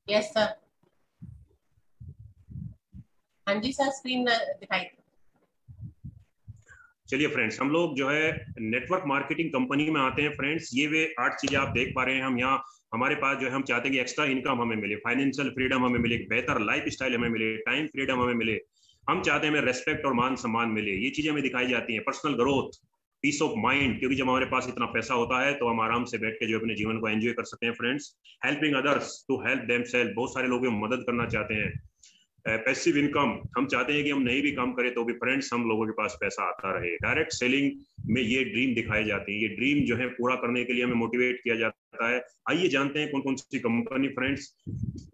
Yes sir. हाँ जी sir, screen दिखाई। चलिए फ्रेंड्स, हम लोग जो है नेटवर्क मार्केटिंग कंपनी में आते हैं फ्रेंड्स। ये वे 8 चीजें आप देख पा रहे हैं। हम यहाँ हमारे पास जो है हम चाहते हैं कि एक्स्ट्रा इनकम हमें मिले, फाइनेंशियल फ्रीडम हमें मिले, बेहतर लाइफ स्टाइल हमें मिले, टाइम फ्रीडम हमें मिले, हम चाहते हैं हमें रेस्पेक्ट और मान सम्मान मिले। ये चीजें हमें दिखाई जाती हैं। Personal growth, peace of mind, क्योंकि जब हमारे पास इतना पैसा होता है तो हम आराम से बैठ के जो अपने जीवन को एंजॉय कर सकते हैं friends. Helping others to help them self, बहुत सारे लोग मदद करना चाहते हैं। पैसिव इनकम, हम चाहते हैं कि हम नहीं भी काम करें तो भी फ्रेंड्स हम लोगों के पास पैसा आता रहे। डायरेक्ट सेलिंग में ये ड्रीम दिखाए जाते हैं। ये ड्रीम जो है पूरा करने के लिए हमें मोटिवेट किया जाता है। आइए जानते हैं कौन कौन सी कंपनी फ्रेंड्स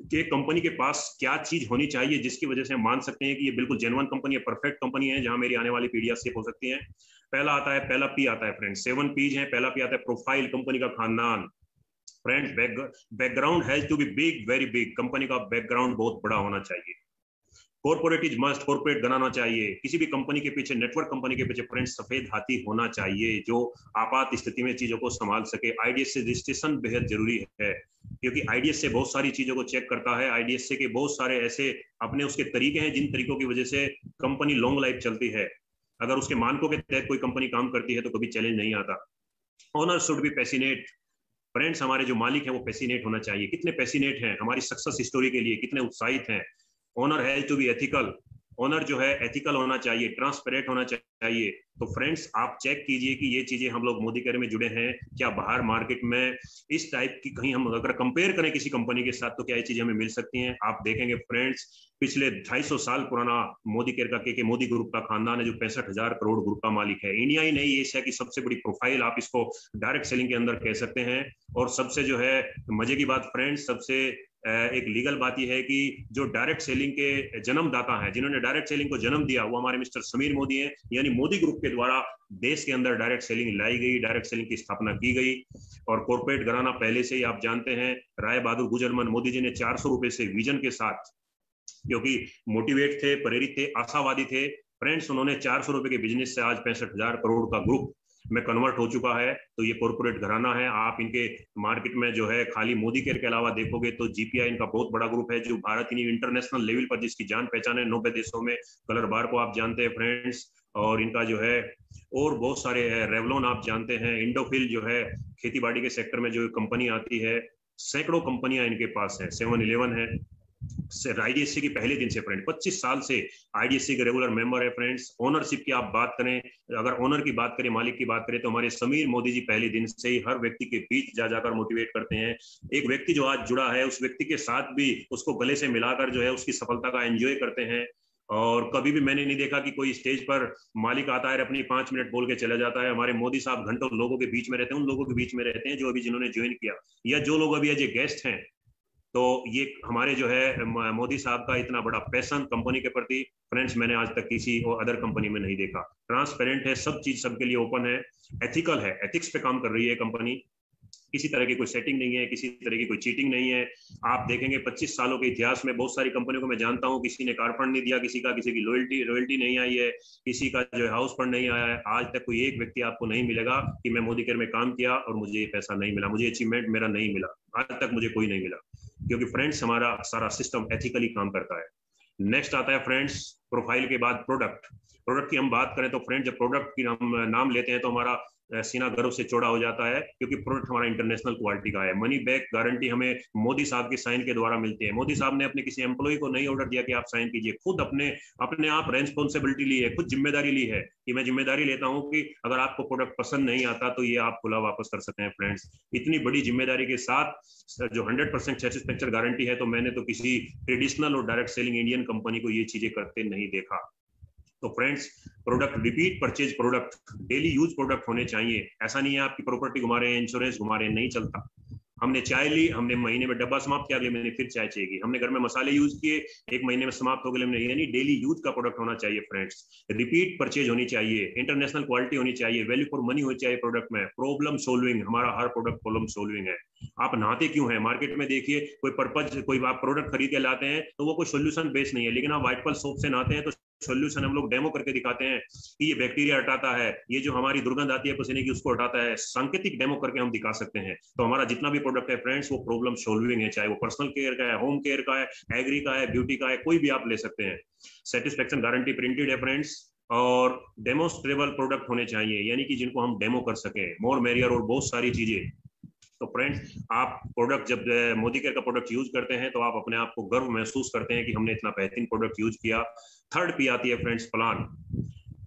के कंपनी के पास क्या चीज होनी चाहिए जिसकी वजह से हम मान सकते हैं कि ये बिल्कुल जेन्युइन कंपनी है, परफेक्ट कंपनी है, जहां मेरी आने वाली पीढ़ियां सेफ हो सकती हैं। पहला पी आता है फ्रेंड्स, 7 पीज है। पहला पी आता है प्रोफाइल, कंपनी का खानदान। Friends, background has to be big, very big. Company का बैकग्राउंड बहुत बड़ा होना चाहिए। कॉर्पोरेट इज मस्ट, कॉर्पोरेट बनाना चाहिए। किसी भी कंपनी के पीछे, नेटवर्क कंपनी के पीछे फ्रेंड्स सफेद हाथी होना चाहिए जो आपात स्थिति में चीजों को संभाल सके। आईडीएस से रजिस्ट्रेशन बेहद जरूरी है, क्योंकि आईडीएस से बहुत सारी चीजों को चेक करता है। आईडीएस से के बहुत सारे ऐसे अपने उसके तरीके हैं जिन तरीकों की वजह से कंपनी लॉन्ग लाइफ चलती है। अगर उसके मानकों के तहत कोई कंपनी काम करती है तो कभी चैलेंज नहीं आता। Owner should be passionate. Friends, हमारे जो मालिक हैं वो पैसिनेट होना चाहिए। कितने पैसिनेट हैं हमारी सक्सेस स्टोरी के लिए, कितने उत्साहित हैं। ओनर है टू बी एथिकल। ओनर जो है एथिकल होना चाहिए, ट्रांसपेरेंट होना चाहिए। तो फ्रेंड्स, आप चेक कीजिए कि ये चीजें हम लोग मोदी केयर में जुड़े हैं क्या। बाहर मार्केट में इस टाइप की कहीं हम अगर कंपेयर करें किसी कंपनी के साथ तो क्या ये चीजें हमें मिल सकती हैं। आप देखेंगे फ्रेंड्स, पिछले 250 साल पुराना मोदी केयर का के मोदी ग्रुप का खानदान है जो 65,000 करोड़ ग्रुप का मालिक है। इंडिया ही नहीं, एशिया की सबसे बड़ी प्रोफाइल आप इसको डायरेक्ट सेलिंग के अंदर कह सकते हैं। और सबसे जो है मजे की बात फ्रेंड्स, सबसे एक लीगल बात यह है कि जो डायरेक्ट सेलिंग के जन्मदाता हैं, जिन्होंने डायरेक्ट सेलिंग को जन्म दिया, वो हमारे मिस्टर समीर मोदी हैं। यानी मोदी ग्रुप के द्वारा देश के अंदर डायरेक्ट सेलिंग लाई गई, डायरेक्ट सेलिंग की स्थापना की गई। और कॉर्पोरेट घराना पहले से ही आप जानते हैं, राय बहादुर गुजरमन मोदी जी ने 400 रुपए से विजन के साथ, क्योंकि मोटिवेट थे, प्रेरित थे, आशावादी थे फ्रेंड्स, उन्होंने 400 रुपए के बिजनेस से आज 65,000 करोड़ का ग्रुप में कन्वर्ट हो चुका है। तो ये कॉर्पोरेट घराना है। आप इनके मार्केट में जो है खाली मोदी केयर के अलावा देखोगे तो जीपीआई इनका बहुत बड़ा ग्रुप है जो भारत इंटरनेशनल लेवल पर जिसकी जान पहचान है 90 देशों में। कलर बार को आप जानते हैं फ्रेंड्स, और इनका जो है और बहुत सारे है। रेवलॉन आप जानते हैं, इंडोफिल जो है खेती बाड़ी के सेक्टर में जो कंपनी आती है, सैकड़ों कंपनियां इनके पास है। 7-Eleven है। आईडीएससी की पहले दिन से फ्रेंड 25 साल से आईडीएससी के रेगुलर मेंबर है फ्रेंड्स। ओनरशिप की आप बात करें, अगर ओनर की बात करें, मालिक की बात करें, तो हमारे समीर मोदी जी पहले दिन से ही हर व्यक्ति के बीच जा जाकर मोटिवेट करते हैं। एक व्यक्ति जो आज जुड़ा है उस व्यक्ति के साथ भी उसको गले से मिलाकर जो है उसकी सफलता का एंजॉय करते हैं। और कभी भी मैंने नहीं देखा कि कोई स्टेज पर मालिक आता है अपनी 5 मिनट बोल के चला जाता है। हमारे मोदी साहब घंटों लोगों के बीच में रहते हैं, उन लोगों के बीच में रहते हैं जो अभी जिन्होंने ज्वाइन किया या जो लोग अभी एज ए गेस्ट हैं। तो ये हमारे जो है मोदी साहब का इतना बड़ा पैशन कंपनी के प्रति फ्रेंड्स मैंने आज तक किसी और अदर कंपनी में नहीं देखा। ट्रांसपेरेंट है, सब चीज सबके लिए ओपन है, एथिकल है, एथिक्स पे काम कर रही है कंपनी। किसी तरह की कोई सेटिंग नहीं है, किसी तरह की कोई चीटिंग नहीं है। आप देखेंगे 25 सालों के इतिहास में बहुत सारी कंपनियों को मैं जानता हूं, किसी ने कार फंड नहीं दिया, किसी की लॉयल्टी नहीं आई है, किसी का जो है हाउस फंड नहीं आया है। आज तक कोई एक व्यक्ति आपको नहीं मिलेगा कि मैं मोदी केयर में काम किया और मुझे ये पैसा नहीं मिला, मुझे अचीवमेंट मेरा नहीं मिला। आज तक मुझे कोई नहीं मिला, क्योंकि फ्रेंड्स हमारा सारा सिस्टम एथिकली काम करता है। नेक्स्ट आता है फ्रेंड्स प्रोफाइल के बाद प्रोडक्ट। प्रोडक्ट की हम बात करें तो फ्रेंड जब प्रोडक्ट की हम नाम लेते हैं तो हमारा सीना गर्व से चौड़ा हो जाता है, क्योंकि प्रोडक्ट हमारा इंटरनेशनल क्वालिटी का है। मनी बैक गारंटी हमें मोदी साहब के साइन के द्वारा मिलती है। मोदी साहब ने अपने किसी एम्प्लॉय को नहीं ऑर्डर दिया कि आप साइन कीजिए, खुद अपने आप रेस्पॉन्सिबिलिटी ली है, खुद जिम्मेदारी ली है कि मैं जिम्मेदारी लेता हूं कि अगर आपको प्रोडक्ट पसंद नहीं आता तो ये आप खुला वापस कर सकते हैं। फ्रेंड्स, इतनी बड़ी जिम्मेदारी के साथ जो 100% सैटिस्फैक्शन गारंटी है, तो मैंने तो किसी ट्रेडिशनल और डायरेक्ट सेलिंग इंडियन कंपनी को ये चीजें करते नहीं देखा। तो friends, product repeat purchase product, daily use product होने चाहिए। ऐसा नहीं है आपकी प्रॉपर्टी घुमा रहे हैं, इंश्योरेंस घुमा रहे हैं, नहीं चलता। हमने चाय ली, हमने महीने में डब्बा समाप्त किया, अगले महीने फिर चाय चाहिए। हमने घर में मसाले यूज किए, एक महीने में समाप्त हो गए, यानी डेली यूज का प्रोडक्ट होना चाहिए। फ्रेंड्स, रिपीट परचेज होनी चाहिए, इंटरनेशनल क्वालिटी होनी चाहिए, वैल्यू फॉर मनी होनी चाहिए प्रोडक्ट में। प्रॉब्लम सोल्विंग, हमारा हर प्रोडक्ट प्रॉब्लम सोल्विंग है। आप नहाते क्यों हैं? मार्केट में देखिए कोई पर्पज, कोई आप प्रोडक्ट खरीद के लाते हैं तो वो कोई सोल्यूशन बेस नहीं है, लेकिन आप व्हाइट पर्ल सोप से नहाते हैं तो सोल्यूशन हम लोग डेमो करके दिखाते हैं कि ये बैक्टीरिया हटाता है, ये जो हमारी दुर्गंध आती है पसीने की उसको हटाता है, सांकेतिक डेमो करके हम दिखा सकते हैं। तो हमारा जितना भी प्रोडक्ट है फ्रेंड्स वो प्रॉब्लम सॉल्विंग है, चाहे वो पर्सनल केयर का है, होम केयर का है, एग्री का है, ब्यूटी का है, कोई भी आप ले सकते हैं। सेटिस्फेक्शन गारंटी प्रिंटेड है फ्रेंड्स, और डेमोस्ट्रेबल प्रोडक्ट होने चाहिए, यानी कि जिनको हम डेमो कर सके, मोर मेरियर और बहुत सारी चीजें। तो फ्रेंड्स आप प्रोडक्ट जब मोदी केयर का प्रोडक्ट यूज करते हैं तो आप अपने आप को गर्व महसूस करते हैं कि हमने इतना बेहतरीन प्रोडक्ट यूज किया। थर्ड पी आती है फ्रेंड्स प्लान।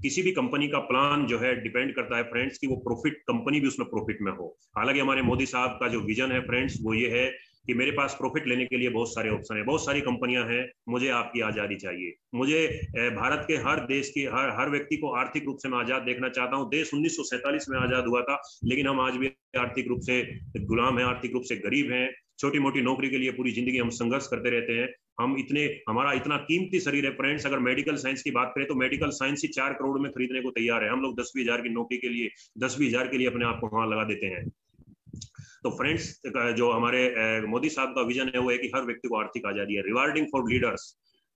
किसी भी कंपनी का प्लान जो है डिपेंड करता है फ्रेंड्स कि वो प्रॉफिट, कंपनी भी उसमें प्रॉफिट में हो। हालांकि हमारे मोदी साहब का जो विजन है फ्रेंड्स वो ये है कि मेरे पास प्रॉफिट लेने के लिए बहुत सारे ऑप्शन है, बहुत सारी कंपनियां हैं, मुझे आपकी आजादी चाहिए। मुझे भारत के हर देश की हर व्यक्ति को आर्थिक रूप से मैं आजाद देखना चाहता हूं। देश 1947 में आजाद हुआ था, लेकिन हम आज भी आर्थिक रूप से गुलाम हैं, आर्थिक रूप से गरीब हैं। छोटी मोटी नौकरी के लिए पूरी जिंदगी हम संघर्ष करते रहते हैं। हमारा इतना कीमती शरीर है फ्रेंड्स, अगर मेडिकल साइंस की बात करें तो मेडिकल साइंस ही 4 करोड़ में खरीदने को तैयार है। हम लोग 10-20 हजार की नौकरी के लिए 10-20 हजार के लिए अपने आप को वहां लगा देते हैं। तो फ्रेंड्स जो हमारे मोदी साहब का विजन है वो है कि हर व्यक्ति को आर्थिक आजादी है। Rewarding for leaders,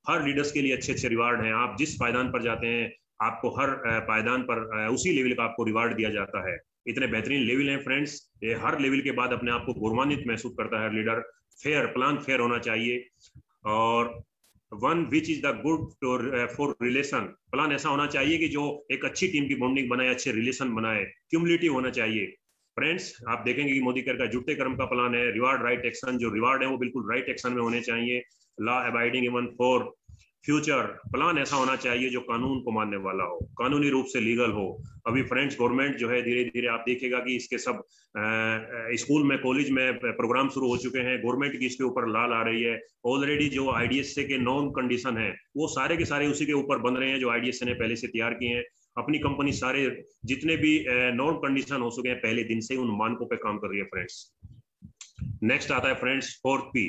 her leaders के लिए अच्छे अच्छे रिवार्ड हैं। आप जिस पायदान पर जाते हैं आपको हर पायदान पर उसी लेवल का आपको रिवार्ड दिया जाता है। इतने बेहतरीन लेवल हैं फ्रेंड्स, ये हर लेवल के बाद अपने आप को गौरवान्वित महसूस करता है लीडर। फेयर प्लान, फेयर होना चाहिए। और one which is the good for relation, plan ऐसा होना चाहिए कि जो एक अच्छी टीम की बॉन्डिंग बनाए, अच्छे रिलेशन बनाए, क्यूमुलेटिव होना चाहिए। फ्रेंड्स आप देखेंगे कि मोदी केयर का जुटते कर्म का प्लान है। रिवार्ड राइट एक्शन, जो रिवार्ड है वो बिल्कुल राइट एक्शन में होने चाहिए। Law abiding even for future, plan ऐसा होना चाहिए जो कानून को मानने वाला हो, कानूनी रूप से लीगल हो। अभी फ्रेंड्स गवर्नमेंट जो है धीरे धीरे आप देखिएगा कि इसके सब स्कूल में, कॉलेज में प्रोग्राम शुरू हो चुके हैं। गवर्नमेंट की इसके ऊपर लाल आ रही है। ऑलरेडी जो आईडीएसए के नॉन कंडीशन है वो सारे के सारे उसी के ऊपर बन रहे हैं जो आईडीएसए ने पहले से तैयार किए हैं। अपनी कंपनी सारे जितने भी नॉन कंडीशन हो चुके हैं पहले दिन से उन मानकों पे काम कर रही है फ्रेंड्स। नेक्स्ट आता है friends 4th P,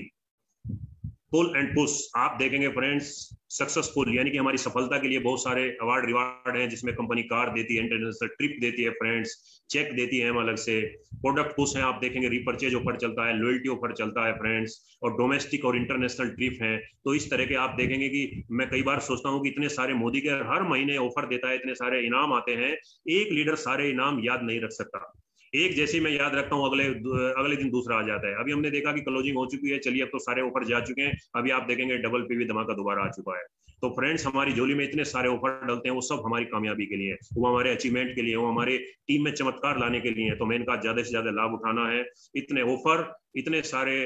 pull and push. आप देखेंगे फ्रेंड्स सक्सेसफुल यानी कि हमारी सफलता के लिए बहुत सारे अवार्ड रिवार्ड हैं, जिसमें कंपनी कार देती है, इंटरनेशनल ट्रिप देती है फ्रेंड्स, चेक देती है हम अलग से। प्रोडक्ट पुश है, आप देखेंगे रिपर्चेज ऑफर चलता है, लॉयल्टी ऑफर चलता है फ्रेंड्स, और डोमेस्टिक और इंटरनेशनल ट्रिप है। तो इस तरह के आप देखेंगे कि मैं कई बार सोचता हूँ कि इतने सारे मोदी के हर महीने ऑफर देता है, इतने सारे इनाम आते हैं, एक लीडर सारे इनाम याद नहीं रख सकता। एक जैसे मैं याद रखता हूँ अगले दिन दूसरा आ जाता है। अभी हमने देखा कि क्लोजिंग हो चुकी है, चलिए अब तो सारे ऑफर जा चुके हैं, अभी आप देखेंगे डबल पीवी धमाका दोबारा आ चुका है। तो फ्रेंड्स हमारी झोली में इतने सारे ऑफर डलते हैं, वो सब हमारी कामयाबी के लिए, वो हमारे अचीवमेंट के लिए, वो हमारे टीम में चमत्कार लाने के लिए। तो मैं इनका ज्यादा से ज्यादा लाभ उठाना है। इतने ऑफर, इतने सारे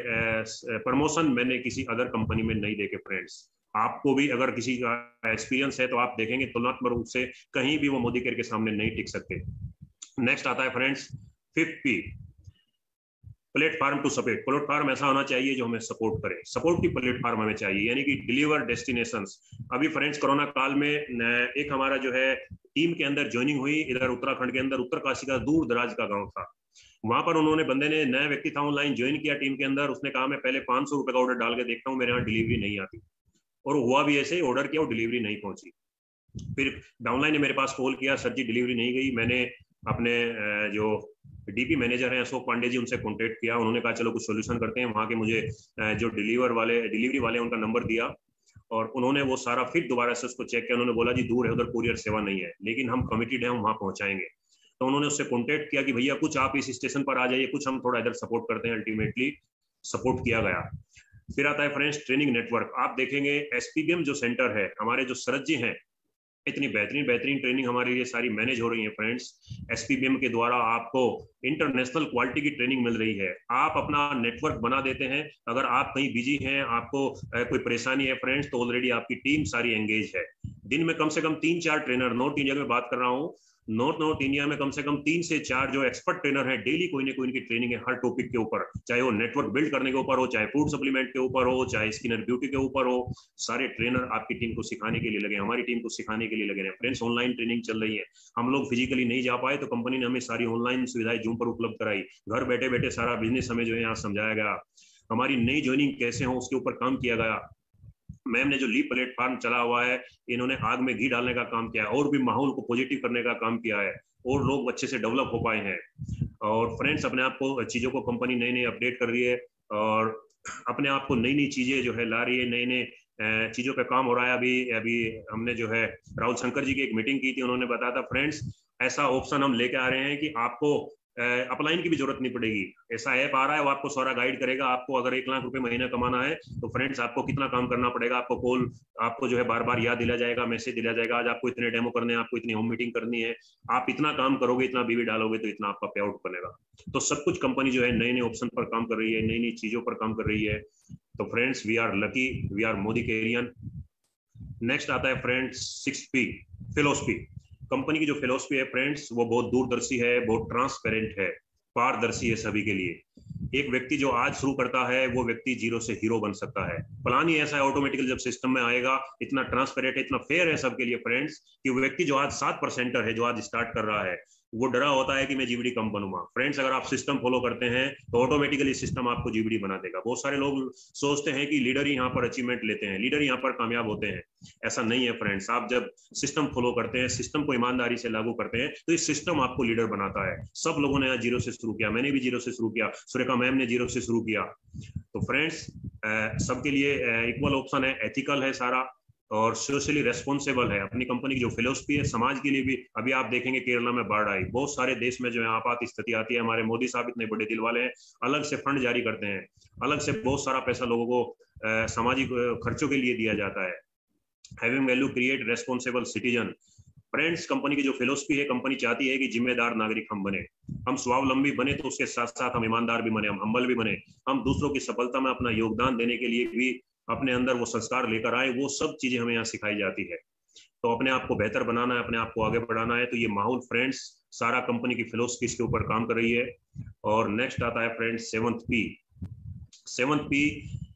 प्रमोशन मैंने किसी अदर कंपनी में नहीं देखे फ्रेंड्स। आपको भी अगर किसी का एक्सपीरियंस है तो आप देखेंगे तुलनात्मक रूप से कहीं भी वो मोदी केयर के सामने नहीं टिक सकते। नेक्स्ट आता है friends 5th P, platform to support. Platform ऐसा होना चाहिए जो हमें सपोर्ट करे, सपोर्ट की प्लेटफॉर्म हमें चाहिए, यानी कि डिलीवर डेस्टिनेशंस। अभी फ्रेंड्स कोरोना काल में एक हमारा जो है टीम के अंदर ज्वाइनिंग हुई, इधर उत्तराखंड के अंदर उत्तरकाशी का दूर दराज का गांव था। वहां पर उन्होंने, बंदे ने, नया व्यक्ति था, ऑनलाइन ज्वाइन किया टीम के अंदर। उसने कहा मैं पहले 500 रुपए का ऑर्डर डाल के देखता हूँ, मेरे यहाँ डिलीवरी नहीं आती। और हुआ भी ऐसे ही, ऑर्डर किया और डिलीवरी नहीं पहुंची। फिर डाउनलाइन ने मेरे पास कॉल किया, सर जी डिलीवरी नहीं गई। मैंने अपने जो डीपी मैनेजर हैं अशोक पांडे जी, उनसे कांटेक्ट किया। उन्होंने कहा चलो कुछ सोल्यूशन करते हैं। वहां के मुझे जो डिलीवरी वाले उनका नंबर दिया, और उन्होंने वो सारा फिर दोबारा से उसको चेक किया। उन्होंने बोला जी दूर है, उधर कुरियर सेवा नहीं है, लेकिन हम कमिटेड हैं, हम वहां पहुंचाएंगे। तो उन्होंने उससे कांटेक्ट किया कि भैया कुछ आप इस स्टेशन पर आ जाइए, कुछ हम थोड़ा इधर सपोर्ट करते हैं। अल्टीमेटली सपोर्ट किया गया। फिर आता है फ्रेंड्स ट्रेनिंग नेटवर्क। आप देखेंगे एसपीबीएम जो सेंटर है, हमारे जो सरज जी हैं, इतनी बेहतरीन ट्रेनिंग हमारे लिए सारी मैनेज हो रही है फ्रेंड्स। एसपीबीएम के द्वारा आपको इंटरनेशनल क्वालिटी की ट्रेनिंग मिल रही है। आप अपना नेटवर्क बना देते हैं। अगर आप कहीं बिजी हैं, आपको कोई परेशानी है फ्रेंड्स, तो ऑलरेडी आपकी टीम सारी एंगेज है। दिन में कम से कम 3-4 ट्रेनर, नॉर्थ इंडिया में बात कर रहा हूँ, नॉर्थ इंडिया में कम से कम 3 से 4 जो एक्सपर्ट ट्रेनर हैं, डेली कोई ना कोई इनकी ट्रेनिंग है हर टॉपिक के ऊपर, चाहे वो नेटवर्क बिल्ड करने के ऊपर हो, चाहे फूड सप्लीमेंट के ऊपर हो, चाहे स्किन एंड ब्यूटी के ऊपर हो। सारे ट्रेनर आपकी टीम को सिखाने के लिए लगे, हमारी टीम को सिखाने के लिए लगे हैं फ्रेंड्स। ऑनलाइन ट्रेनिंग चल रही है। हम लोग फिजिकली नहीं जा पाए तो कंपनी ने हमें सारी ऑनलाइन सुविधाएं जूम पर उपलब्ध कराई। घर बैठे बैठे सारा बिजनेस हमें जो है यहाँ समझाया गया। हमारी नई ज्वाइनिंग कैसे हो उसके ऊपर काम किया गया। मैम ने जो लीप प्लेटफॉर्म चला हुआ है, इन्होंने आग में घी डालने का काम किया है, और भी माहौल को पॉजिटिव करने का काम किया है, और लोग अच्छे से डेवलप हो पाए हैं। और फ्रेंड्स अपने आप को चीज़ों को कंपनी नई नई अपडेट कर रही है और अपने आप को नई नई चीज़ें जो है ला रही है, नई नई चीज़ों पे काम हो रहा है। अभी अभी हमने जो है राहुल शंकर जी की एक मीटिंग की थी, उन्होंने बताया था फ्रेंड्स ऐसा ऑप्शन हम लेके आ रहे हैं कि आपको अपलाइन की भी जरूरत नहीं पड़ेगी। ऐसा ऐप आ रहा है, वो आपको सारा गाइड करेगा। आपको अगर 1 लाख रुपए महीना कमाना है तो फ्रेंड्स आपको कितना काम करना पड़ेगा, आपको कॉल, आपको जो है बार बार याद दिला जाएगा, मैसेज दिला जाएगा, आज आपको इतने डेमो करने हैं, आपको इतनी होम मीटिंग करनी है, आप इतना काम करोगे, इतना बीवी डालोगे तो इतना आपका पे आउट बनेगा। तो सब कुछ कंपनी जो है नए नए ऑप्शन पर काम कर रही है, नई नई चीजों पर काम कर रही है। तो friends we are lucky, we are Modi केरियन। नेक्स्ट आता है फ्रेंड्स 6P फिलोसफी। कंपनी की जो फिलोसफी है फ्रेंड्स वो बहुत दूरदर्शी है, बहुत ट्रांसपेरेंट है, पारदर्शी है सभी के लिए। एक व्यक्ति जो आज शुरू करता है वो व्यक्ति जीरो से हीरो बन सकता है। प्लान ही ऐसा है ऑटोमेटिकली जब सिस्टम में आएगा, इतना ट्रांसपेरेंट है, इतना फेयर है सबके लिए फ्रेंड्स, कि वो व्यक्ति जो आज 7% है, जो आज स्टार्ट कर रहा है, वो डरा होता है कि मैं जीबीडी कम बनूंगा। फ्रेंड्स अगर आप सिस्टम फॉलो करते हैं तो ऑटोमेटिकली सिस्टम आपको जीबीडी बना देगा। बहुत सारे लोग सोचते हैं कि लीडर ही यहाँ पर अचीवमेंट लेते हैं, लीडर यहाँ पर कामयाब होते हैं। ऐसा नहीं है फ्रेंड्स। आप जब सिस्टम फॉलो करते हैं, सिस्टम को ईमानदारी से लागू करते हैं, तो इस सिस्टम आपको लीडर बनाता है। सब लोगों ने यहाँ जीरो से शुरू किया, मैंने भी जीरो से शुरू किया, सुरेखा मैम ने जीरो से शुरू किया। तो फ्रेंड्स सबके लिए इक्वल ऑप्शन है, एथिकल है सारा और सोशली रेस्पॉन्सिबल है। अपनी कंपनी की जो फिलोसफी है समाज के लिए भी। अभी आप देखेंगे केरला में बाढ़ आई, बहुत सारे देश में जो है आपात स्थिति आती है, हमारे मोदी साहब इतने बड़े दिल वाले हैं, अलग से फंड जारी करते हैं, अलग से बहुत सारा पैसा लोगों को सामाजिक खर्चों के लिए दिया जाता है। Having value create responsible citizen. Friends company की जो फिलोसफी है, कंपनी चाहती है कि जिम्मेदार नागरिक हम बने, हम स्वावलंबी बने, तो उसके साथ साथ हम ईमानदार भी बने, हम हम्बल भी बने, हम दूसरों की सफलता में अपना योगदान देने के लिए भी अपने अंदर वो संस्कार लेकर आए। वो सब चीजें हमें यहाँ सिखाई जाती है। तो अपने आप को बेहतर बनाना है, अपने आप को आगे बढ़ाना है, तो ये माहौल फ्रेंड्स सारा कंपनी की फिलोसफी के ऊपर काम कर रही है। और नेक्स्ट आता है फ्रेंड्स 7th P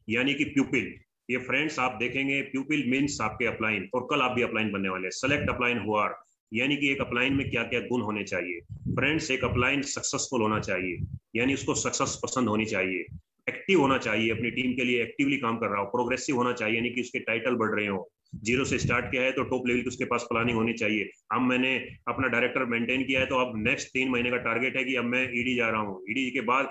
यानी कि प्यूपिल। ये फ्रेंड्स आप देखेंगे प्यूपिल मीन्स आपके अपलाइन, और कल आप भी अपलाइन बनने वाले हैं। सेलेक्ट अपलाइन हु आर, यानी कि एक अपलाइन में क्या क्या गुण होने चाहिए। फ्रेंड्स एक अपलाइन सक्सेसफुल होना चाहिए, यानी उसको सक्सेस पसंद होनी चाहिए, एक्टिव होना चाहिए, अपनी टीम के लिए एक्टिवली काम कर रहा हो, प्रोग्रेसिव होना चाहिए, यानी कि उसके टाइटल बढ़ रहे हो। जीरो से स्टार्ट किया है तो टॉप लेवल की उसके पास प्लानिंग होनी चाहिए। अब मैंने अपना डायरेक्टर मेंटेन किया है तो अब नेक्स्ट 3 महीने का टारगेट है कि अब मैं ईडी जा रहा हूँ। ईडी के बाद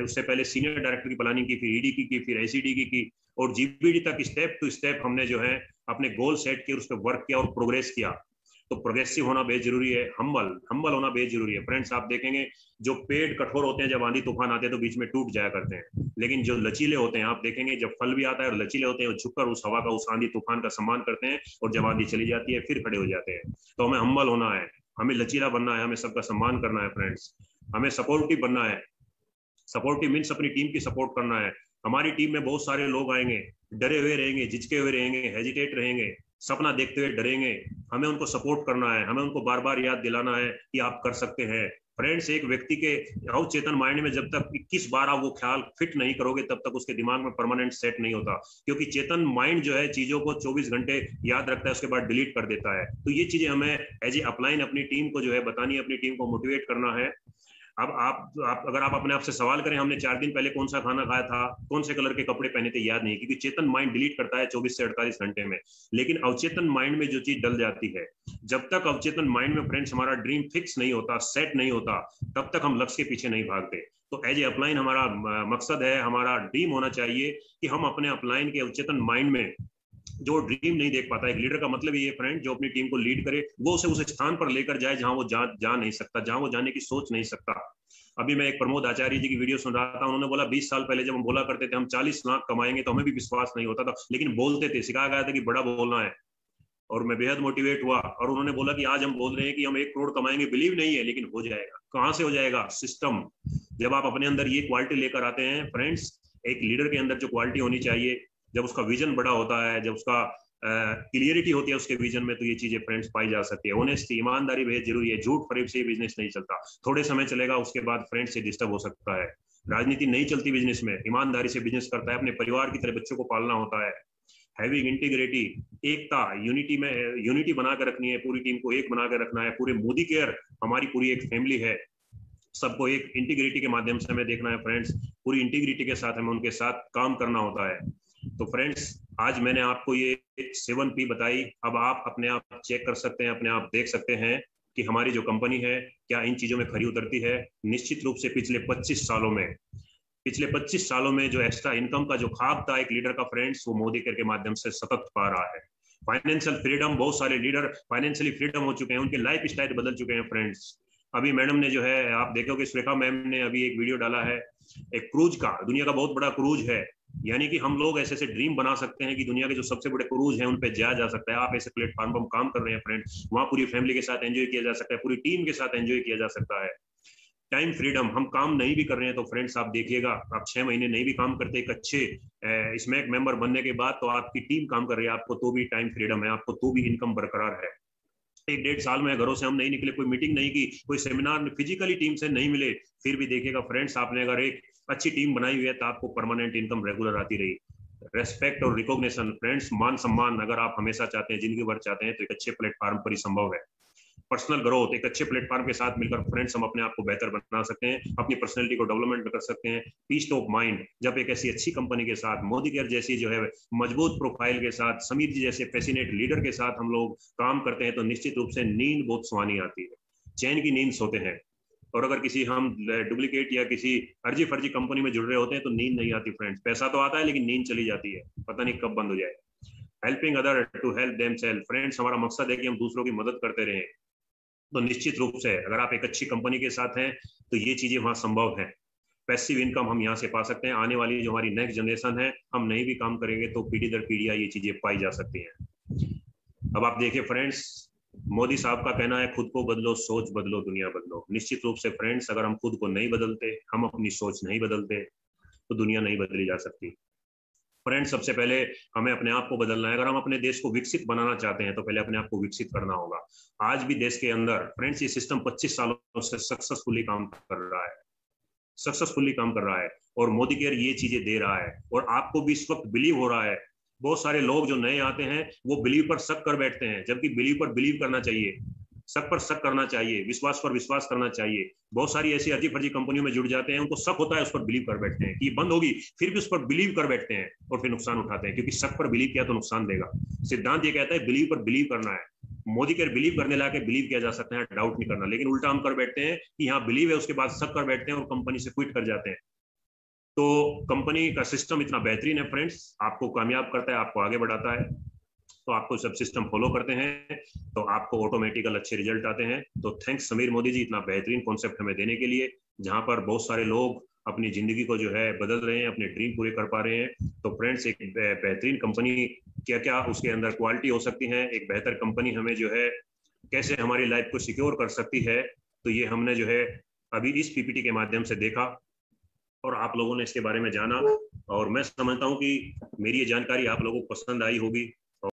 उससे पहले सीनियर डायरेक्टर की प्लानिंग की, फिर ईडी की, फिर एसीडी की, और जीबीडी तक स्टेप टू स्टेप हमने जो है अपने गोल सेट किए, उस पर वर्क किया और प्रोग्रेस किया। तो प्रोग्रेसिव होना बेहद जरूरी है, हम्बल होना बेहद जरूरी है। फ्रेंड्स आप देखेंगे जो पेड़ कठोर होते हैं, जब आंधी तूफान आते हैं तो बीच में टूट जाया करते हैं, लेकिन जो लचीले होते हैं, आप देखेंगे जब फल भी आता है और लचीले होते हैं, वो झुककर उस हवा का, उस आंधी तूफान का सम्मान करते हैं, और जब आंधी चली जाती है फिर खड़े हो जाते हैं। तो हमें हम्बल होना है, हमें लचीला बनना है, हमें सबका सम्मान करना है फ्रेंड्स, हमें सपोर्टिव बनना है। सपोर्टिव मीन्स अपनी टीम की सपोर्ट करना है। हमारी टीम में बहुत सारे लोग आएंगे, डरे हुए रहेंगे, झिझके हुए रहेंगे, हेजिटेट रहेंगे, सपना देखते हुए डरेंगे, हमें उनको सपोर्ट करना है, हमें उनको बार बार याद दिलाना है कि आप कर सकते हैं। फ्रेंड्स एक व्यक्ति के अवचेतन माइंड में जब तक 21 बार आप वो ख्याल फिट नहीं करोगे तब तक उसके दिमाग में परमानेंट सेट नहीं होता, क्योंकि चेतन माइंड जो है चीजों को 24 घंटे याद रखता है, उसके बाद डिलीट कर देता है। तो ये चीजें हमें एज ए अपलाइन अपनी टीम को जो है बतानी है, अपनी टीम को मोटिवेट करना है। अब आप अगर आप अपने आप से सवाल करें हमने 4 दिन पहले कौन सा खाना खाया था, कौन से कलर के कपड़े पहने थे, याद नहीं, क्योंकि चेतन माइंड डिलीट करता है 24 से 48 घंटे में। लेकिन अवचेतन माइंड में जो चीज डल जाती है, जब तक अवचेतन माइंड में फ्रेंड्स हमारा ड्रीम फिक्स नहीं होता, सेट नहीं होता, तब तक हम लक्ष्य के पीछे नहीं भागते। तो एज ए अपलाइन हमारा मकसद है, हमारा ड्रीम होना चाहिए कि हम अपने अपलाइन के अवचेतन माइंड में जो ड्रीम नहीं देख पाता, एक लीडर का मतलब ये फ्रेंड जो अपनी टीम को लीड करे, वो उसे उस स्थान पर लेकर जाए जहां वो जा नहीं सकता, जहां वो जाने की सोच नहीं सकता। अभी मैं एक प्रमोद आचार्य जी की वीडियो सुन रहा था, उन्होंने बोला 20 साल पहले जब हम बोला करते थे हम 40 लाख कमाएंगे तो हमें भी विश्वास नहीं होता था, लेकिन बोलते थे, सिखाया गया था कि बड़ा बोलना है, और मैं बेहद मोटिवेट हुआ। और उन्होंने बोला कि आज हम बोल रहे हैं कि हम 1 करोड़ कमाएंगे, बिलीव नहीं है, लेकिन हो जाएगा। कहां से हो जाएगा? सिस्टम। जब आप अपने अंदर ये क्वालिटी लेकर आते हैं फ्रेंड्स, एक लीडर के अंदर जो क्वालिटी होनी चाहिए, जब उसका विजन बड़ा होता है, जब उसका क्लियरिटी होती है उसके विजन में, तो ये चीजें फ्रेंड्स पाई जा सकती है। ऑनेस्टी, ईमानदारी बेहद जरूरी है। झूठ फरेब से बिजनेस नहीं चलता, थोड़े समय चलेगा, उसके बाद फ्रेंड्स से डिस्टर्ब हो सकता है। राजनीति नहीं चलती बिजनेस में, ईमानदारी से बिजनेस करता है, अपने परिवार की तरह बच्चों को पालना होता है। हैविंग इंटीग्रिटी, एकता, यूनिटी बना कर रखनी है, पूरी टीम को एक बना कर रखना है। पूरे मोदी केयर हमारी पूरी एक फैमिली है, सबको एक इंटीग्रिटी के माध्यम से हमें देखना है फ्रेंड्स, पूरी इंटीग्रिटी के साथ हमें उनके साथ काम करना होता है। तो फ्रेंड्स आज मैंने आपको ये 7P बताई, अब आप अपने आप चेक कर सकते हैं, अपने आप देख सकते हैं। कि हमारी जो कंपनी है क्या इन चीजों में खरी उतरती है। निश्चित रूप से पिछले 25 सालों में जो एक्स्ट्रा इनकम का जो ख्वाब था एक लीडर का फ्रेंड्स, वो मोदी केयर के माध्यम से सतत पा रहा है। फाइनेंशियल फ्रीडम, बहुत सारे लीडर फाइनेंशियली फ्रीडम हो चुके हैं, उनके लाइफ स्टाइल बदल चुके हैं फ्रेंड्स। अभी मैडम ने जो है, आप देखोगे सुरेखा मैम ने अभी एक वीडियो डाला है एक क्रूज का, दुनिया का बहुत बड़ा क्रूज है, यानी कि हम लोग ऐसे ऐसे ड्रीम बना सकते हैं कि दुनिया के जो सबसे बड़े क्रूज हैं उन पे जाया जा सकता है। आप ऐसे प्लेटफॉर्म पर काम कर रहे हैं फ्रेंड्स, वहां पूरी फैमिली के साथ एंजॉय किया जा सकता है, पूरी टीम के साथ एंजॉय किया जा सकता है। टाइम फ्रीडम, हम काम नहीं भी कर रहे हैं तो फ्रेंड्स आप देखिएगा, आप 6 महीने नहीं भी काम करते एक अच्छे स्मैक मेंबर बनने के बाद, तो आपकी टीम काम कर रही है, आपको तो भी टाइम फ्रीडम है, आपको तो भी इनकम बरकरार है। 1-1.5 साल में घरों से हम नहीं निकले, कोई मीटिंग नहीं की, कोई सेमिनार फिजिकली टीम से नहीं मिले, फिर भी देखिएगा फ्रेंड्स, आपने अगर एक अच्छी टीम बनाई हुई है तो आपको परमानेंट इनकम रेगुलर आती रही। रेस्पेक्ट और रिकॉग्निशन फ्रेंड्स, मान सम्मान अगर आप हमेशा चाहते हैं, जिंदगी भर चाहते हैं, तो एक अच्छे प्लेटफॉर्म पर ही संभव है। पर्सनल ग्रोथ, एक अच्छे प्लेटफॉर्म के साथ मिलकर फ्रेंड्स हम अपने आप को बेहतर बना सकते हैं, अपनी पर्सनैलिटी को डेवलपमेंट कर सकते हैं। पीस ऑफ माइंड, जब एक ऐसी अच्छी कंपनी के साथ, मोदी केयर जैसी जो है मजबूत प्रोफाइल के साथ, समीर जी जैसे पैसिनेट लीडर के साथ हम लोग काम करते हैं, तो निश्चित रूप से नींद बहुत सुहानी आती है, चैन की नींद सोते हैं। और अगर किसी हम डुप्लीकेट या किसी अर्जी फर्जी कंपनी में जुड़ रहे होते हैं तो नींद नहीं आती फ्रेंड्स, पैसा तो आता है लेकिन नींद चली जाती है, पता नहीं कब बंद हो जाए। Helping other to help themself friends, हमारा मकसद है कि हम दूसरों की मदद करते रहें, तो निश्चित रूप से अगर आप एक अच्छी कंपनी के साथ हैं तो ये चीजें वहां संभव है। पैसिव इनकम हम यहाँ से पा सकते हैं, आने वाली जो हमारी नेक्स्ट जनरेशन है, हम नहीं भी काम करेंगे तो पीढ़ी दर पीढ़ियां ये चीजें पाई जा सकती हैं। अब आप देखिए फ्रेंड्स, मोदी साहब का कहना है खुद को बदलो, सोच बदलो, दुनिया बदलो। निश्चित रूप से फ्रेंड्स, अगर हम खुद को नहीं बदलते, हम अपनी सोच नहीं बदलते, तो दुनिया नहीं बदली जा सकती। फ्रेंड्स, सबसे पहले हमें अपने आप को बदलना है। अगर हम अपने देश को विकसित बनाना चाहते हैं तो पहले अपने आप को विकसित करना होगा। आज भी देश के अंदर फ्रेंड्स ये सिस्टम 25 सालों से सक्सेसफुली काम कर रहा है और मोदी केयर ये चीजें दे रहा है, और आपको भी इस वक्त बिलीव हो रहा है। बहुत सारे लोग जो नए आते हैं वो बिलीव पर शक कर बैठते हैं, जबकि बिलीव पर बिलीव करना चाहिए, शक पर शक करना चाहिए, विश्वास पर विश्वास करना चाहिए। बहुत सारी ऐसी अर्जी फर्जी कंपनियों में जुड़ जाते हैं, उनको शक होता है, उस पर बिलीव कर बैठते हैं कि बंद होगी, फिर भी उस पर बिलीव कर बैठते हैं और फिर नुकसान उठाते हैं, क्योंकि शक पर बिलीव किया तो नुकसान देगा। सिद्धांत ये कहता है बिलीव पर बिलीव करना है। मोदी केयर बिलीव करने ला के बिलीव किया जा सकता है, डाउट नहीं करना। लेकिन उल्टा हम कर बैठते हैं कि यहाँ बिलीव है, उसके बाद शक कर बैठते हैं और कंपनी से क्विट कर जाते हैं। तो कंपनी का सिस्टम इतना बेहतरीन है फ्रेंड्स, आपको कामयाब करता है, आपको आगे बढ़ाता है। तो आपको सब सिस्टम फॉलो करते हैं तो आपको ऑटोमेटिकल अच्छे रिजल्ट आते हैं। तो थैंक्स समीर मोदी जी, इतना बेहतरीन कॉन्सेप्ट हमें देने के लिए, जहां पर बहुत सारे लोग अपनी जिंदगी को जो है बदल रहे हैं, अपने ड्रीम पूरे कर पा रहे हैं। तो फ्रेंड्स, एक बेहतरीन कंपनी क्या क्या उसके अंदर क्वालिटी हो सकती है, एक बेहतर कंपनी हमें जो है कैसे हमारी लाइफ को सिक्योर कर सकती है, तो ये हमने जो है अभी इस पीपीटी के माध्यम से देखा और आप लोगों ने इसके बारे में जाना। और मैं समझता हूँ कि मेरी ये जानकारी आप लोगों को पसंद आई होगी।